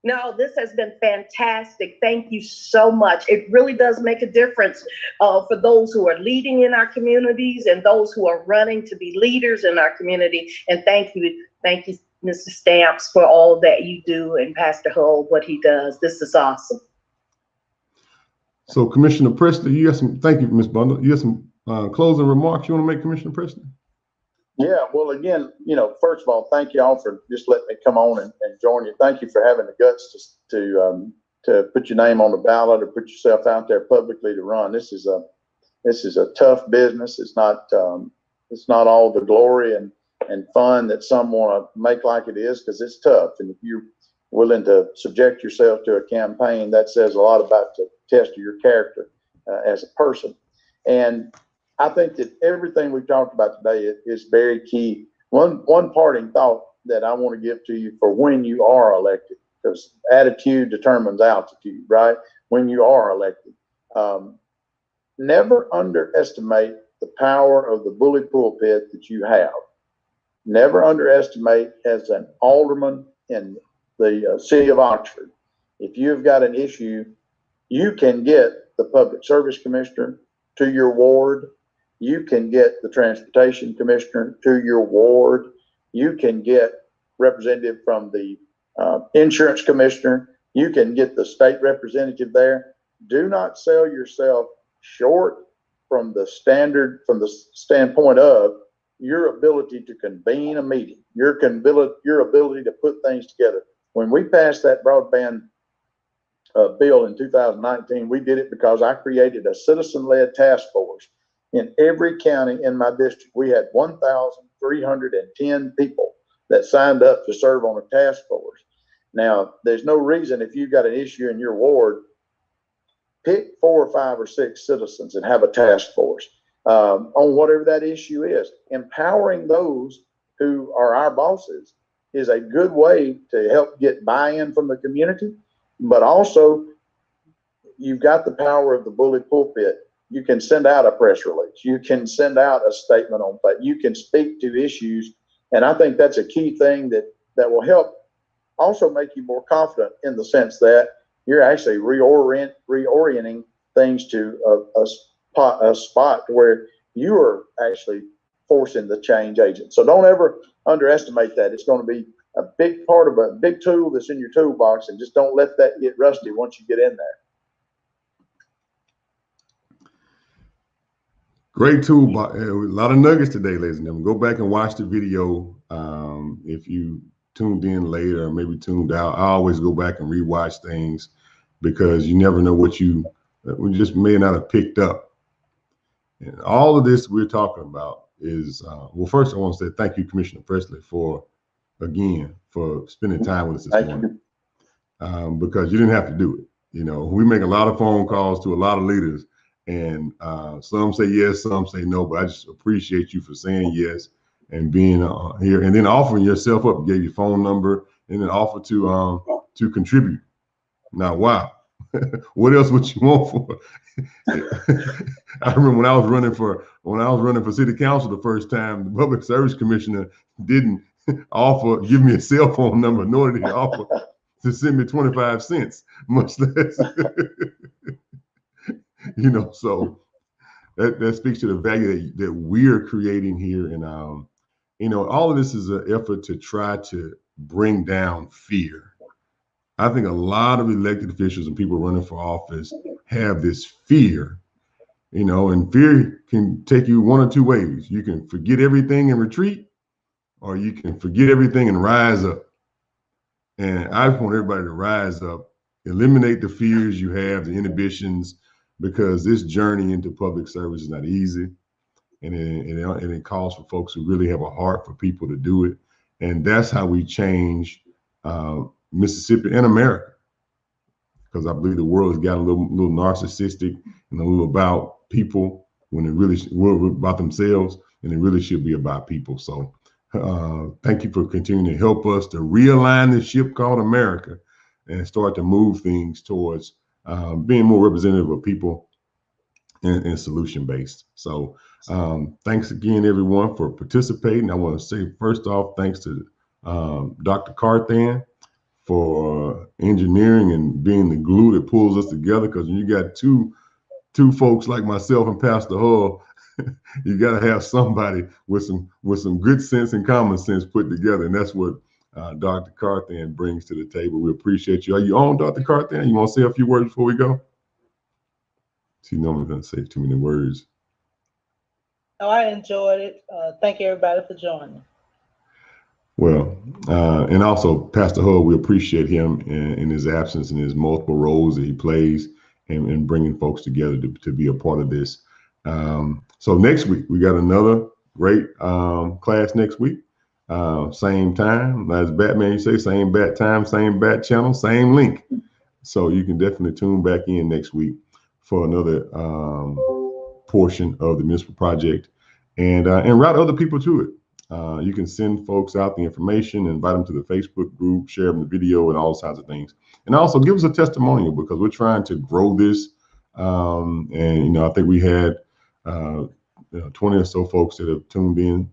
No, this has been fantastic. Thank you so much. It really does make a difference for those who are leading in our communities and those who are running to be leaders in our community. And thank you, Mr. Stamps, for all that you do, and Pastor Hull, what he does. This is awesome. So, Commissioner Preston, thank you, Ms. Bundle. You have some closing remarks you want to make, Commissioner Preston? Yeah, well, again, first of all, thank you all for just letting me come on and join you. Thank you for having the guts to put your name on the ballot or put yourself out there publicly to run. This is a tough business. It's not all the glory and fun that some want to make like it is, because it's tough. And if you're willing to subject yourself to a campaign, that says a lot about the test of your character as a person. And I think that everything we've talked about today is very key. One parting thought that I want to give to you for when you are elected, because attitude determines altitude, right? When you are elected, never underestimate the power of the bully pulpit that you have. Never underestimate, as an alderman in the city of Oxford, if you've got an issue, you can get the public service commissioner to your ward. You can get the transportation commissioner to your ward. You can get representative from the insurance commissioner. You can get the state representative there. Do not sell yourself short from the standpoint of your ability to convene a meeting, your ability to put things together. When we passed that broadband bill in 2019, we did it because I created a citizen-led task force in every county in my district. We had 1,310 people that signed up to serve on a task force. Now, there's no reason, if you've got an issue in your ward, pick 4 or 5 or 6 citizens and have a task force on whatever that issue is. Empowering those who are our bosses is a good way to help get buy-in from the community, but also you've got the power of the bully pulpit. You can send out a press release. You can send out a statement on that. You can speak to issues. And I think that's a key thing that will help also make you more confident in the sense that you're actually reorienting things to a spot where you are actually forcing the change agent. So don't ever underestimate that. It's going to be a big part of a big tool that's in your toolbox, and just don't let that get rusty once you get in there. Great tool, a lot of nuggets today, ladies and gentlemen. Go back and watch the video. If you tuned in later or maybe tuned out, I always go back and rewatch things because you never know what you just may not have picked up. And all of this we're talking about is, well, first I want to say thank you, Commissioner Presely, for spending time with us this morning. Because you didn't have to do it. You know, we make a lot of phone calls to a lot of leaders, and some say yes, some say no, but I just appreciate you for saying yes and being here, and then offering yourself up. Gave your phone number and then offer to contribute. Now, wow, what else would you want for? I remember when I was running for city council the first time, the public service commissioner didn't give me a cell phone number, nor did he offer to send me 25 cents, much less, you know. So that speaks to the value that we're creating here. And you know, all of this is an effort to try to bring down fear. I think a lot of elected officials and people running for office have this fear, you know, and fear can take you one or two ways. You can forget everything and retreat, or you can forget everything and rise up. And I want everybody to rise up, eliminate the fears you have, the inhibitions, because this journey into public service is not easy. And it calls for folks who really have a heart for people to do it. And that's how we change Mississippi and America. Because I believe the world has gotten a little narcissistic and a little about people when it really were about themselves, and it really should be about people. So thank you for continuing to help us to realign this ship called America and start to move things towards being more representative of people and solution-based. So thanks again, everyone, for participating. I want to say, first off, thanks to Dr. Carthan for engineering and being the glue that pulls us together, because when you got two folks like myself and Pastor Hull, you got to have somebody with some good sense and common sense put together, and that's what Dr. Carthan brings to the table. We appreciate you. Are you on, Dr. Carthan? You want to say a few words before we go? She normally doesn't say too many words. Oh, I enjoyed it. Thank you, everybody, for joining. Well, and also Pastor Hull, we appreciate him in his absence and his multiple roles that he plays and bringing folks together to be a part of this. So next week, we got another great class next week. Same time, as Batman, you say, same bat time, same bat channel, same link. So you can definitely tune back in next week for another portion of the municipal project and route other people to it. You can send folks out the information, invite them to the Facebook group, share them the video and all kinds of things. And also give us a testimonial, because we're trying to grow this. And, you know, I think we had 20 or so folks that have tuned in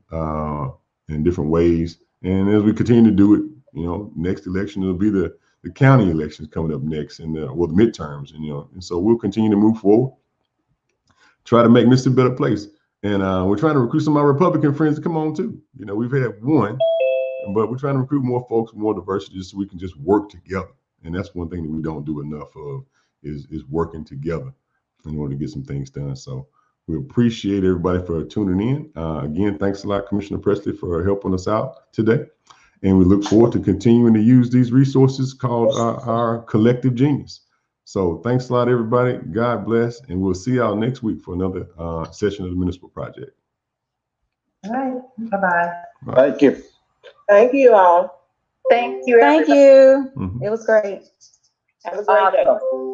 different ways. And as we continue to do it, you know, next election will be the county elections coming up next, and the midterms, and, you know, and so we'll continue to move forward, try to make Mississippi a better place. And we're trying to recruit some of our Republican friends to come on too. You know, we've had one, but we're trying to recruit more folks, more diversity, so we can just work together. And that's one thing that we don't do enough of is working together in order to get some things done. So we appreciate everybody for tuning in. Again, thanks a lot, Commissioner Presely, for helping us out today. And we look forward to continuing to use these resources called our collective genius. So thanks a lot, everybody. God bless. And we'll see y'all next week for another session of the Municipal Project. All right. Bye-bye. Thank you. Thank you all. Thank you. Thank everybody. you. Mhm. It was great. Have a great day.